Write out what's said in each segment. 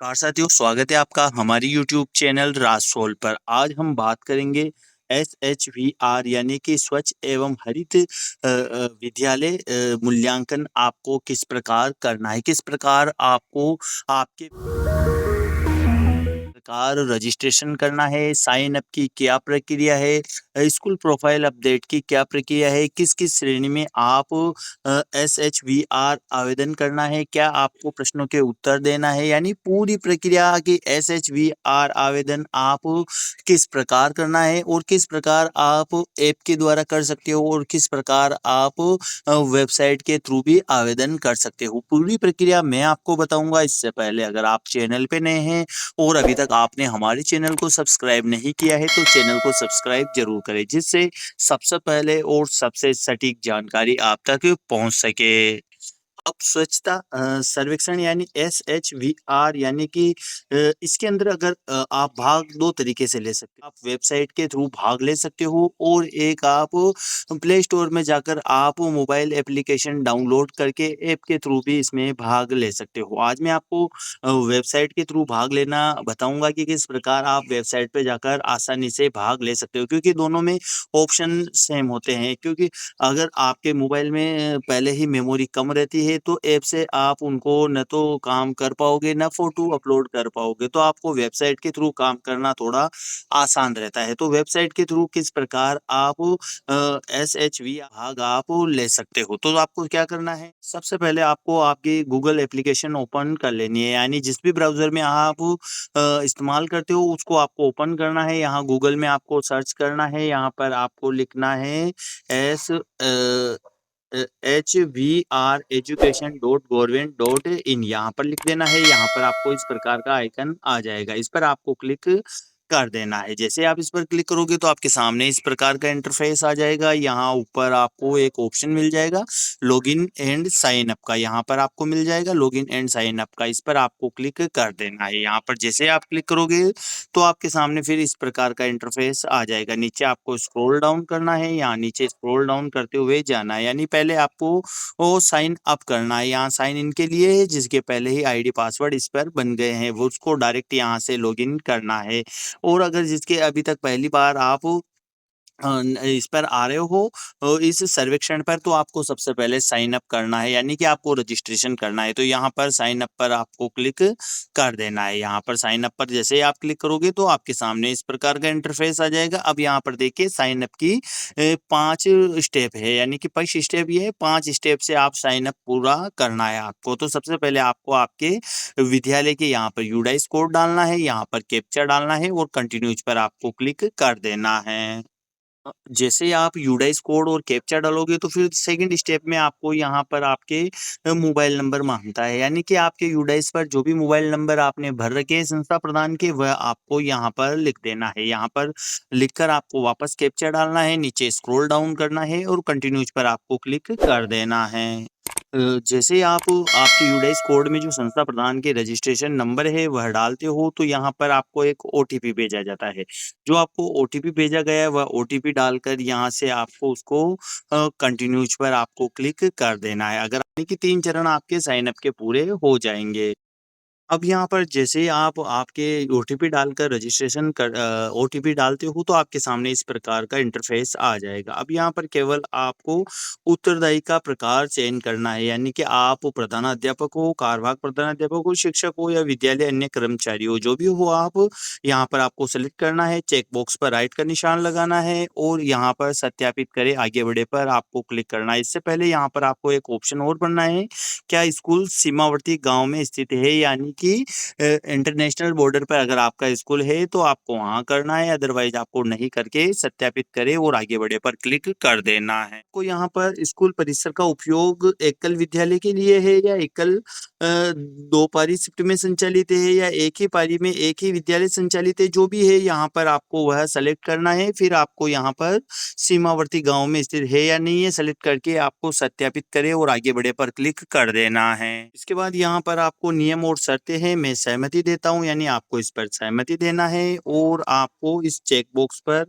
नमस्कार साथियों, स्वागत है आपका हमारी यूट्यूब चैनल राजसोल पर। आज हम बात करेंगे एसएचवीआर यानी कि स्वच्छ एवं हरित विद्यालय मूल्यांकन आपको किस प्रकार करना है, किस प्रकार आपको आपके प्रकार रजिस्ट्रेशन करना है, साइन अप की क्या प्रक्रिया है, स्कूल प्रोफाइल अपडेट की क्या प्रक्रिया है, किस-किस श्रेणी में आप एसएचवीआर आवेदन करना है, क्या आपको प्रश्नों के उत्तर देना है, यानी पूरी प्रक्रिया की एसएचवीआर आवेदन आप किस प्रकार करना है और किस प्रकार आप ऐप के द्वारा कर सकते हो और किस प्रकार आप वेबसाइट के थ्रू भी आवेदन कर सकते हो। पूरी प्रक्रिया मैं आपको बताऊँगा। इससे पहले अगर आप चैनल पे नए हैं और अभी तक आपने हमारे चैनल को सब्सक्राइब नहीं किया है तो चैनल को सब्सक्राइब जरूर करें, जिससे सबसे पहले और सबसे सटीक जानकारी आप तक पहुंच सके। अब स्वच्छता सर्वेक्षण यानी एसएचवीआर यानी कि इसके अंदर अगर आप भाग दो तरीके से ले सकते हो। आप वेबसाइट के थ्रू भाग ले सकते हो और एक आप प्ले स्टोर में जाकर आप मोबाइल एप्लीकेशन डाउनलोड करके ऐप के थ्रू भी इसमें भाग ले सकते हो। आज मैं आपको वेबसाइट के थ्रू भाग लेना बताऊंगा कि किस प्रकार आप वेबसाइट पे जाकर आसानी से भाग ले सकते हो, क्योंकि दोनों में ऑप्शन सेम होते हैं। क्योंकि अगर आपके मोबाइल में पहले ही मेमोरी कम रहती है तो ऐप से आप उनको न तो काम कर पाओगे, ना फ़ोटो अपलोड कर पाओगे, तो आपको वेबसाइट के थ्रू काम करना थोड़ा आसान रहता है। तो वेबसाइट के थ्रू किस प्रकार आप एसएचवी भाग आप ले सकते हो। तो आपको क्या करना है, सबसे पहले आपको आपकी गूगल एप्लीकेशन ओपन कर लेनी है, यानी जिस भी ब्राउज़र में आप इस्तेमाल करते हो उसको आपको ओपन करना है। यहाँ गूगल में आपको सर्च करना है, यहाँ पर आपको लिखना है HVR education.government.in, यहाँ पर लिख देना है। यहाँ पर आपको इस प्रकार का आइकन आ जाएगा, इस पर आपको क्लिक कर देना है। जैसे आप इस पर क्लिक करोगे तो आपके सामने इस प्रकार का इंटरफेस आ जाएगा। यहाँ ऊपर आपको एक ऑप्शन मिल जाएगा लॉगिन एंड साइन अप का, यहाँ पर आपको मिल जाएगा लॉगिन एंड साइन अप का, इस पर आपको क्लिक कर देना है। यहाँ पर जैसे आप क्लिक करोगे तो आपके सामने फिर इस प्रकार का इंटरफेस आ जाएगा। नीचे आपको स्क्रॉल डाउन करना है, यहाँ नीचे स्क्रॉल डाउन करते हुए जाना है, यानी पहले आपको वो साइन अप करना है। यहाँ साइन इन के लिए है, जिसके पहले ही आईडी पासवर्ड इस पर बन गए हैं वो उसको डायरेक्ट यहाँ से लॉगिन करना है। और अगर जिसके अभी तक पहली बार आप इस पर आ रहे हो इस सर्वेक्षण पर, तो आपको सबसे पहले साइन अप करना है, यानी कि आपको रजिस्ट्रेशन करना है। तो यहाँ पर साइन अप पर आपको क्लिक कर देना है। यहाँ पर साइन अप पर जैसे ही आप क्लिक करोगे तो आपके सामने इस प्रकार का इंटरफेस आ जाएगा। अब यहाँ पर देखिए साइन अप की 5 स्टेप है, यानी कि 5 स्टेप ये है, 5 स्टेप से आप साइन अप पूरा करना है आपको। तो सबसे पहले आपको आपके विद्यालय के यहाँ पर यूडाइस कोड डालना है, यहाँ पर कैप्चा डालना है और कंटिन्यूज पर आपको क्लिक कर देना है। जैसे ही आप यूडाइस कोड और कैप्चा डालोगे तो फिर सेकंड स्टेप में आपको यहाँ पर आपके मोबाइल नंबर मांगता है, यानी कि आपके यूडाइस पर जो भी मोबाइल नंबर आपने भर रखे हैं संस्था प्रदान के, वह आपको यहाँ पर लिख देना है। यहाँ पर लिखकर आपको वापस कैप्चा डालना है, नीचे स्क्रॉल डाउन करना है और कंटिन्यूज पर आपको क्लिक कर देना है। जैसे ही आप आपके यूडाइस कोड में जो संस्था प्रदान के रजिस्ट्रेशन नंबर है वह डालते हो तो यहाँ पर आपको एक ओटीपी भेजा जाता है। जो आपको ओटीपी भेजा गया है वह ओटीपी डालकर यहाँ से आपको उसको कंटिन्यूज पर आपको क्लिक कर देना है। अगर यानी कि 3 चरण आपके साइन अप के पूरे हो जाएँगे। अब यहाँ पर जैसे ही आप आपके ओटीपी डालकर रजिस्ट्रेशन कर ओटीपी डालते हो तो आपके सामने इस प्रकार का इंटरफेस आ जाएगा। अब यहाँ पर केवल आपको उत्तरदायी का प्रकार चयन करना है, यानी कि आप प्रधानाध्यापक हो, कार्यवाहक प्रधानाध्यापक हो, शिक्षक हो या विद्यालय अन्य कर्मचारी हो, जो भी हो आप यहाँ पर आपको सेलेक्ट करना है। चेक बॉक्स पर राइट का निशान लगाना है और यहाँ पर सत्यापित करें आगे बढ़े पर आपको क्लिक करना है। इससे पहले यहाँ पर आपको एक ऑप्शन और भरना है, क्या स्कूल सीमावर्ती गांव में स्थित है, यानी कि इंटरनेशनल बॉर्डर पर अगर आपका स्कूल है तो आपको वहां करना है, अदरवाइज आपको नहीं करके सत्यापित करें और आगे बढ़े पर क्लिक कर देना है। को यहाँ पर स्कूल परिसर का उपयोग एकल विद्यालय के लिए है या एकल 2 पारी शिफ्ट में संचालित है या एक ही पारी में एक ही विद्यालय संचालित है, जो भी है यहाँ पर आपको वह सेलेक्ट करना है। फिर आपको यहाँ पर सीमावर्ती गांव में स्थित है या नहीं है सेलेक्ट करके आपको सत्यापित करें और आगे बढ़े पर क्लिक कर देना है। इसके बाद यहाँ पर आपको नियम और शर्तें हैं, मैं सहमति देता हूँ, यानी आपको इस पर सहमति देना है और आपको इस चेक बॉक्स पर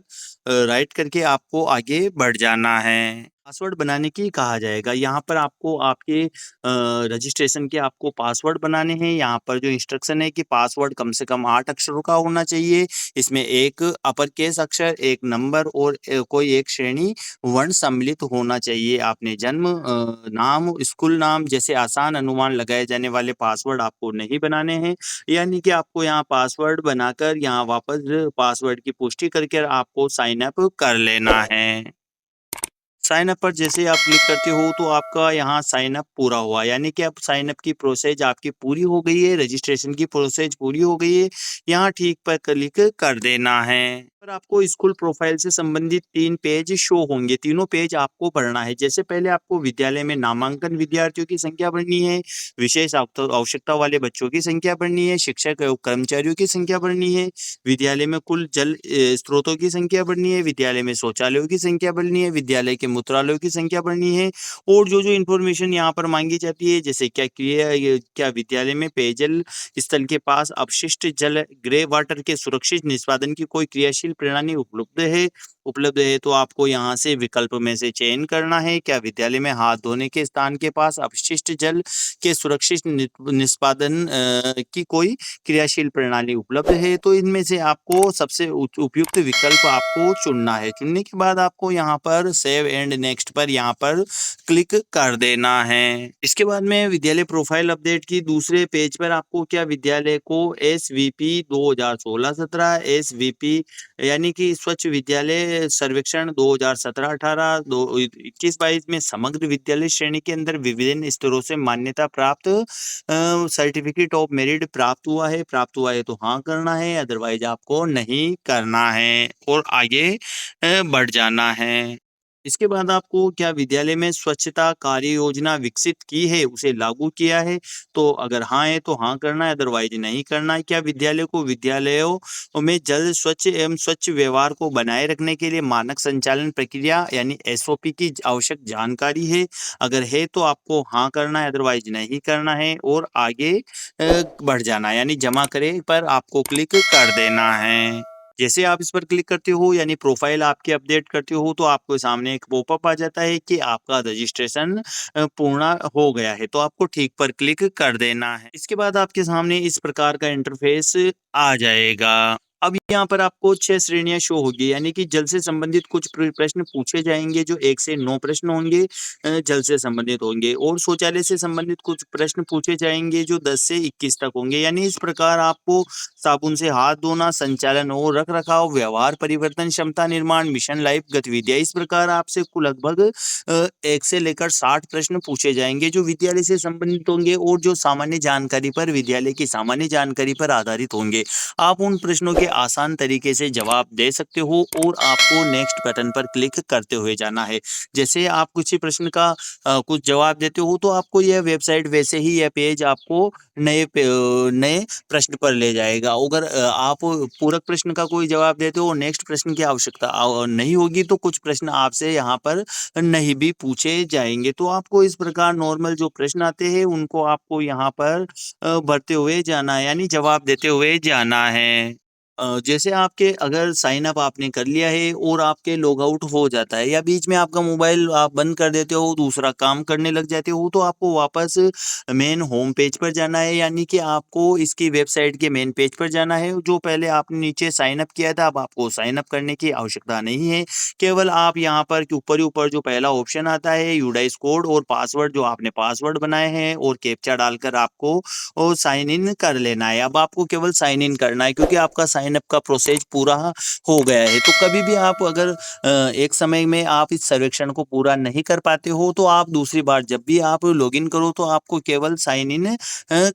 राइट करके आपको आगे बढ़ जाना है। पासवर्ड बनाने की कहा जाएगा। यहाँ पर आपको आपके रजिस्ट्रेशन के आपको पासवर्ड बनाने हैं। यहाँ पर जो इंस्ट्रक्शन है कि पासवर्ड कम से कम 8 अक्षरों का होना चाहिए। इसमें एक अपर केस अक्षर, एक नंबर और कोई एक श्रेणी वर्ण सम्मिलित होना चाहिए। आपने जन्म, नाम, स्कूल नाम जैसे आसान अनुमान लगाए जाने वाले पासवर्ड आपको नहीं बनाने हैं। यानी कि आपको यहाँ पासवर्ड बनाकर यहाँ वापस पासवर्ड की पुष्टि करके आपको साइन अप कर लेना है। साइन अप पर जैसे आप क्लिक करते हो तो आपका यहाँ साइन अप पूरा हुआ, यानी कि अब साइन अप की प्रोसेस आपकी पूरी हो गई है, रजिस्ट्रेशन की प्रोसेस पूरी हो गई है। यहाँ ठीक पर क्लिक कर देना है। पर आपको स्कूल प्रोफाइल से संबंधित 3 पेज शो होंगे। तीनों पेज आपको भरना है। जैसे पहले आपको विद्यालय में नामांकन विद्यार्थियों की संख्या भरनी है, विशेष आवश्यकता वाले बच्चों की संख्या भरनी है, शिक्षक एवं कर्मचारियों की संख्या भरनी है, विद्यालय में कुल जल स्रोतों की संख्या भरनी है, विद्यालय में शौचालयों की संख्या भरनी है, विद्यालय के मूत्रालयों की संख्या भरनी है और जो-जो इन्फॉर्मेशन यहाँ पर मांगी जाती है, जैसे क्या विद्यालय में पेयजल स्थल के पास अपशिष्ट जल ग्रे वाटर के सुरक्षित निष्पादन की कोई क्रियाशील प्रणाली उपलब्ध है तो आपको यहाँ से विकल्प में से चयन करना है। क्या विद्यालय में हाथ धोने के स्थान के पास अपशिष्ट जल के सुरक्षित निष्पादन की कोई क्रियाशील प्रणाली उपलब्ध है? तो इनमें से आपको सबसे उपयुक्त विकल्प आपको चुनना है। चुनने के बाद आपको यहाँ पर सेव एंड नेक्स्ट पर यहाँ पर क्लिक कर देना है। इसके बाद में विद्यालय प्रोफाइल अपडेट की दूसरे पेज पर आपको क्या विद्यालय को SVP 2016-17 SVP यानी कि स्वच्छ विद्यालय सर्वेक्षण 2017-18 21-22 में समग्र विद्यालय श्रेणी के अंदर विभिन्न स्तरों से मान्यता प्राप्त सर्टिफिकेट ऑफ मेरिट प्राप्त हुआ है तो हाँ करना है, अदरवाइज आपको नहीं करना है और आगे बढ़ जाना है। इसके बाद आपको क्या विद्यालय में स्वच्छता कार्य योजना विकसित की है, उसे लागू किया है? तो अगर हाँ है तो हाँ करना है, अदरवाइज नहीं करना है। क्या विद्यालय को विद्यालयों में जल स्वच्छ एवं स्वच्छ व्यवहार को बनाए रखने के लिए मानक संचालन प्रक्रिया यानी SOP की आवश्यक जानकारी है? अगर है तो आपको हाँ करना है, अदरवाइज नहीं करना है और आगे बढ़ जाना है, यानी जमा करें पर आपको क्लिक कर देना है। जैसे आप इस पर क्लिक करते हो यानी प्रोफाइल आपकी अपडेट करते हो तो आपको सामने एक पॉपअप आ जाता है कि आपका रजिस्ट्रेशन पूर्ण हो गया है, तो आपको ठीक पर क्लिक कर देना है। इसके बाद आपके सामने इस प्रकार का इंटरफेस आ जाएगा। अब यहाँ पर आपको 6 श्रेणियां शो होगी, यानी कि जल से संबंधित कुछ प्रश्न पूछे जाएंगे जो 1 से 9 प्रश्न होंगे जल से संबंधित होंगे और शौचालय से संबंधित कुछ प्रश्न पूछे जाएंगे जो 10 से 21 तक होंगे। यानी इस प्रकार आपको साबुन से हाथ धोना, संचालन और रख-रखाव, व्यवहार परिवर्तन, क्षमता निर्माण, मिशन लाइफ गतिविधियाँ, इस प्रकार आपसे कुल लगभग 1 से लेकर 60 प्रश्न पूछे जाएंगे जो विद्यालय से संबंधित होंगे और जो सामान्य जानकारी पर विद्यालय की सामान्य जानकारी पर आधारित होंगे। आप उन प्रश्नों के आसान तरीके से जवाब दे सकते हो और आपको नेक्स्ट बटन पर क्लिक करते हुए जाना है। जैसे आप किसी प्रश्न का कुछ जवाब देते हो तो आपको यह वेबसाइट वैसे ही यह पेज आपको नए प्रश्न पर ले जाएगा। अगर आप पूरक प्रश्न का कोई जवाब देते हो, नेक्स्ट प्रश्न की आवश्यकता नहीं होगी तो कुछ प्रश्न आपसे यहाँ पर नहीं भी पूछे जाएंगे। तो आपको इस प्रकार नॉर्मल जो प्रश्न आते हैं उनको आपको यहाँ पर भरते हुए जाना है, यानी जवाब देते हुए जाना है। जैसे आपके अगर साइन अप आपने कर लिया है और आपके लॉग आउट हो जाता है या बीच में आपका मोबाइल आप बंद कर देते हो, दूसरा काम करने लग जाते हो, तो आपको वापस मेन होम पेज पर जाना है, यानी कि आपको इसकी वेबसाइट के मेन पेज पर जाना है। जो पहले आपने नीचे साइन अप किया था, अब आपको साइन अप करने की आवश्यकता नहीं है। केवल आप यहाँ पर के ऊपर ही ऊपर जो पहला ऑप्शन आता है यूडाइस कोड और पासवर्ड, जो आपने पासवर्ड बनाए हैं और कैप्चा डालकर आपको साइन इन कर लेना है। अब आपको केवल साइन इन करना है क्योंकि आपका साइन अप का प्रोसेस पूरा हो गया है। तो कभी भी आप अगर एक समय में आप इस सर्वेक्षण को पूरा नहीं कर पाते हो तो आप दूसरी बार जब भी आप लॉगिन करो तो आपको केवल साइन इन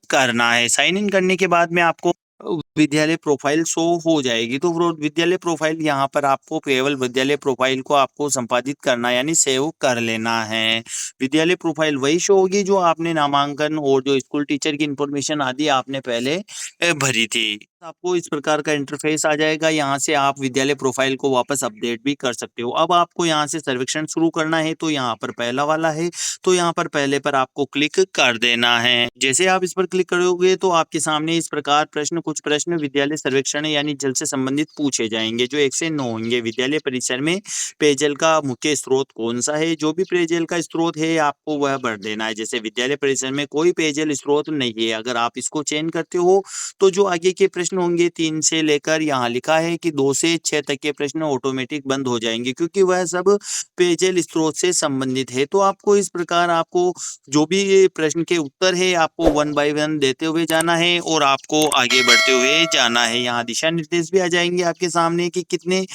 करना है। साइन इन करने के बाद में आपको विद्यालय प्रोफाइल शो हो जाएगी। तो विद्यालय प्रोफाइल यहाँ पर आपको केवल विद्यालय प्रोफाइल को आपको संपादित करना यानी सेव कर लेना है। विद्यालय प्रोफाइल वही शो होगी जो आपने नामांकन और जो स्कूल टीचर की इंफॉर्मेशन आदि आपने पहले भरी थी। आपको इस प्रकार का इंटरफेस आ जाएगा। यहाँ से आप विद्यालय प्रोफाइल को वापस अपडेट भी कर सकते हो। अब आपको यहाँ से सर्वेक्षण शुरू करना है तो यहाँ पर पहला वाला है, तो यहाँ पर पहले पर आपको क्लिक कर देना है। जैसे आप इस पर क्लिक करोगे तो आपके सामने इस प्रकार कुछ प्रश्न प्रश्न विद्यालय सर्वेक्षण यानी जल से संबंधित पूछे जाएंगे, जो 1 से 9 होंगे। विद्यालय परिसर में पेयजल का मुख्य स्रोत कौन सा है? जो भी पेयजल का स्रोत है आपको वह भर देना है। जैसे विद्यालय परिसर में कोई पेयजल स्रोत नहीं है, अगर आप इसको चयन करते हो तो जो आगे के प्रश्न होंगे 3 से लेकर यहाँ लिखा है कि 2 से 6 तक के प्रश्न ऑटोमेटिक बंद हो जाएंगे, क्योंकि वह सब पेयजल स्रोत से संबंधित है। तो आपको इस प्रकार आपको जो भी ये प्रश्न के उत्तर है आपको 1 बाय 1 देते हुए जाना है और आपको आगे बढ़ते हुए जाना है। यहाँ दिशा निर्देश भी आ जाएंगे आपके सामने कि कितने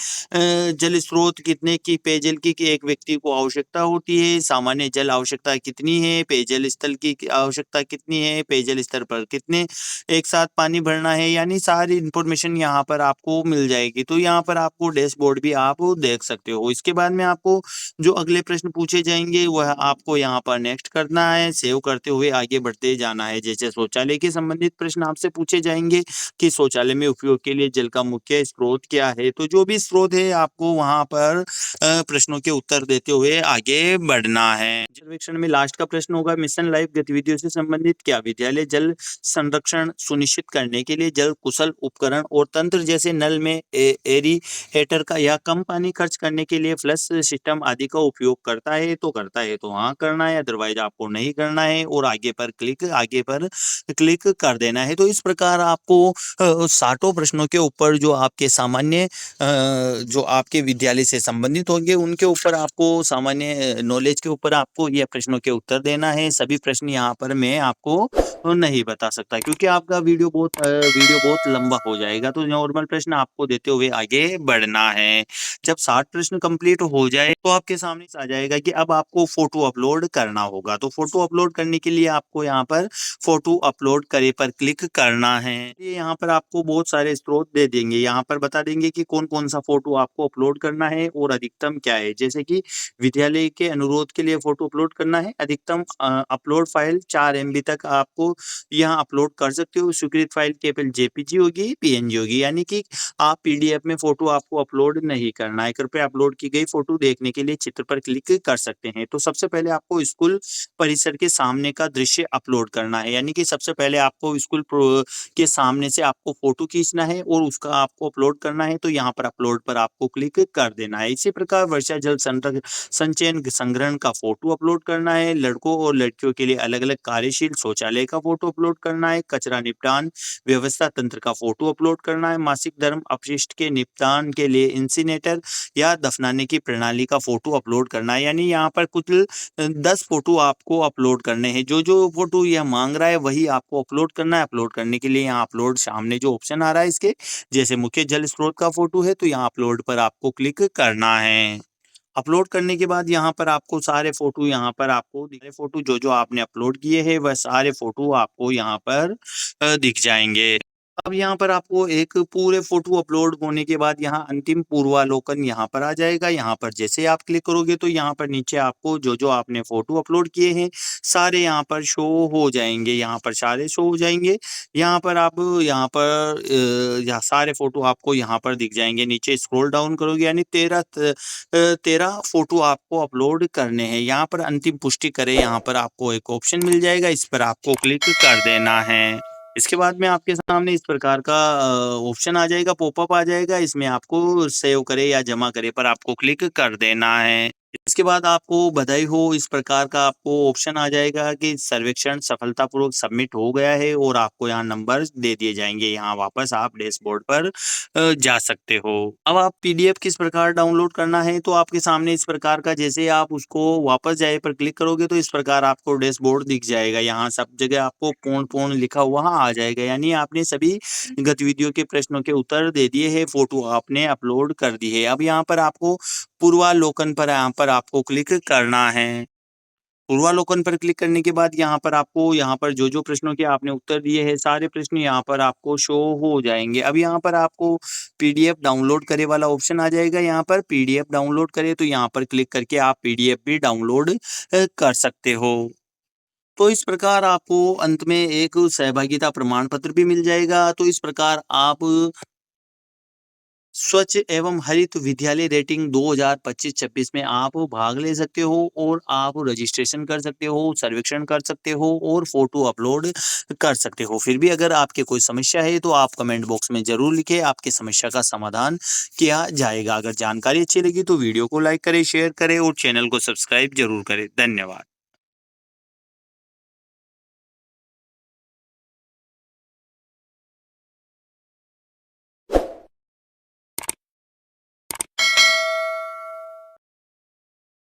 जल स्रोत, कितने की पेयजल की एक व्यक्ति को आवश्यकता होती है, सामान्य जल आवश्यकता कितनी है, पेयजल स्थल की आवश्यकता कितनी है, पेयजल स्तर पर कितने एक साथ पानी भरना है, यानी सारी इन्फॉर्मेशन यहाँ पर आपको मिल जाएगी। तो यहाँ पर आपको डैशबोर्ड भी आप देख सकते हो। इसके बाद में आपको जो अगले प्रश्न पूछे जाएंगे वह आपको यहाँ पर नेक्स्ट करना है, सेव करते हुए आगे बढ़ते जाना है। जैसे शौचालय के संबंधित प्रश्न आपसे पूछे जाएंगे कि शौचालय में उपयोग के लिए जल का मुख्य स्रोत क्या है? तो जो भी स्रोत है आपको वहां पर प्रश्नों के उत्तर देते हुए आगे बढ़ना है। सर्वेक्षण में लास्ट का प्रश्न होगा, मिशन लाइफ गतिविधियों से संबंधित क्या विद्यालय जल संरक्षण सुनिश्चित करने के लिए जल कुशल उपकरण और तंत्र जैसे नल में एरिएटर का या कम पानी खर्च करने के लिए फ्लश सिस्टम आदि का उपयोग करता है? तो करता है तो हाँ करना है, अदरवाइज आपको नहीं करना है और आगे पर क्लिक कर देना है। तो इस प्रकार आपको सातों प्रश्नों के ऊपर जो आपके सामान्य जो आपके विद्यालय से संबंधित होंगे उनके ऊपर आपको सामान्य नॉलेज के ऊपर आपको यह प्रश्नों के उत्तर देना है। सभी प्रश्न यहाँ पर मैं आपको नहीं बता सकता, क्योंकि आपका वीडियो बहुत लंबा हो जाएगा। तो नॉर्मल प्रश्न आपको देते हुए आगे बढ़ना है। जब 60 प्रश्न कंप्लीट हो जाए तो आपके सामने आ जाएगा कि अब आपको फोटो अपलोड करना होगा। तो फोटो अपलोड करने के लिए आपको यहाँ पर फोटो अपलोड करे पर क्लिक करना है। ये यहाँ पर आपको बहुत सारे स्रोत दे देंगे, यहाँ पर बता देंगे कि कौन कौन सा फोटो आपको अपलोड करना है और अधिकतम क्या है। जैसे कि विद्यालय के अनुरोध के लिए फोटो अपलोड करना है, अधिकतम अपलोड फाइल 4 MB तक आपको यहाँ अपलोड कर सकते हो। स्वीकृत फाइल केवल जेपीजी होगी, पीएनजी होगी, यानी कि आप पीडीएफ में फोटो आपको अपलोड नहीं करना है। कृपया अपलोड की गई फोटो देखने के लिए चित्र पर क्लिक कर सकते हैं। तो सबसे पहले आपको स्कूल परिसर के सामने का दृश्य अपलोड करना है, यानी कि सबसे पहले आपको के सामने से आपको फोटो खींचना है और उसका आपको अपलोड करना है। तो यहाँ पर अपलोड पर आपको क्लिक कर देना है। इसी प्रकार वर्षा जल संचयन संग्रहण का फोटो अपलोड करना है। लड़कों और लड़कियों के लिए अलग अलग कार्यशील शौचालय का फोटो अपलोड करना है। कचरा निपटान व्यवस्था तंत्र का फोटो अपलोड करना है। मासिक धर्म अपशिष्ट के निपटान के लिए इंसिनेटर या दफनाने की प्रणाली का फोटो अपलोड करना है। यानी यहाँ पर कुछ 10 फोटो आपको अपलोड करने हैं। जो जो फोटो यह मांग रहा है वही आपको अपलोड करना है। अपलोड करने के लिए यहाँ अपलोड सामने जो ऑप्शन आ रहा है इसके, जैसे मुख्य जल स्रोत का फोटो है तो यहाँ अपलोड पर आपको क्लिक करना है। अपलोड करने के बाद यहाँ पर आपको सारे फोटो जो जो आपने अपलोड किए हैं वह सारे फोटो आपको यहाँ पर दिख जाएंगे। अब यहाँ पर आपको एक पूरे फोटो अपलोड होने के बाद यहाँ अंतिम पूर्वावलोकन यहाँ पर आ जाएगा। यहाँ पर जैसे आप क्लिक करोगे तो यहाँ पर नीचे आपको जो जो आपने फोटो अपलोड किए हैं सारे यहाँ पर शो हो जाएंगे। यहाँ पर सारे शो हो जाएंगे। यहाँ पर आप यहाँ सारे फोटो आपको यहाँ पर दिख जाएंगे। नीचे स्क्रॉल डाउन करोगे यानी 13 फोटो आपको अपलोड करने हैं। यहाँ पर अंतिम पुष्टि करें, यहाँ पर आपको एक ऑप्शन मिल जाएगा, इस पर आपको क्लिक कर देना है। इसके बाद में आपके सामने इस प्रकार का ऑप्शन आ जाएगा, पॉपअप आ जाएगा। इसमें आपको सेव करे या जमा करे पर आपको क्लिक कर देना है। इसके बाद आपको बधाई हो, इस प्रकार का आपको ऑप्शन आ जाएगा कि सर्वेक्षण सफलतापूर्वक सबमिट हो गया है और आपको यहाँ नंबर दे दिए जाएंगे। यहाँ वापस आप डैशबोर्ड पर जा सकते हो। अब आप पीडीएफ किस प्रकार डाउनलोड करना है तो आपके सामने इस प्रकार का, जैसे आप उसको वापस जाए पर क्लिक करोगे तो इस प्रकार आपको डैशबोर्ड दिख जाएगा। यहाँ सब जगह आपको पूर्ण पूर्ण लिखा हुआ आ जाएगा, यानी आपने सभी गतिविधियों के प्रश्नों के उत्तर दे दिए हैं, फोटो आपने अपलोड कर दी है। अब यहाँ पर आपको पूर्वावलोकन पर यहाँ पर आपको क्लिक करना है। पूर्वावलोकन पर क्लिक करने के बाद यहाँ पर जो जो प्रश्नों के आपने उत्तर दिए हैं सारे प्रश्न यहाँ पर आपको शो हो जाएंगे। अब यहाँ पर आपको पीडीएफ डाउनलोड करे वाला ऑप्शन आ जाएगा। यहाँ पर पीडीएफ डाउनलोड करे तो यहाँ पर क्लिक करके आप पीडीएफ भी डाउनलोड कर सकते हो। तो इस प्रकार आपको अंत में एक सहभागिता प्रमाण पत्र भी मिल जाएगा। तो इस प्रकार आप स्वच्छ एवं हरित विद्यालय रेटिंग 2025-26 में आप भाग ले सकते हो और आप रजिस्ट्रेशन कर सकते हो, सर्वेक्षण कर सकते हो और फ़ोटो अपलोड कर सकते हो। फिर भी अगर आपकी कोई समस्या है तो आप कमेंट बॉक्स में ज़रूर लिखें, आपकी समस्या का समाधान किया जाएगा। अगर जानकारी अच्छी लगी तो वीडियो को लाइक करें, शेयर करें और चैनल को सब्सक्राइब ज़रूर करें। धन्यवाद।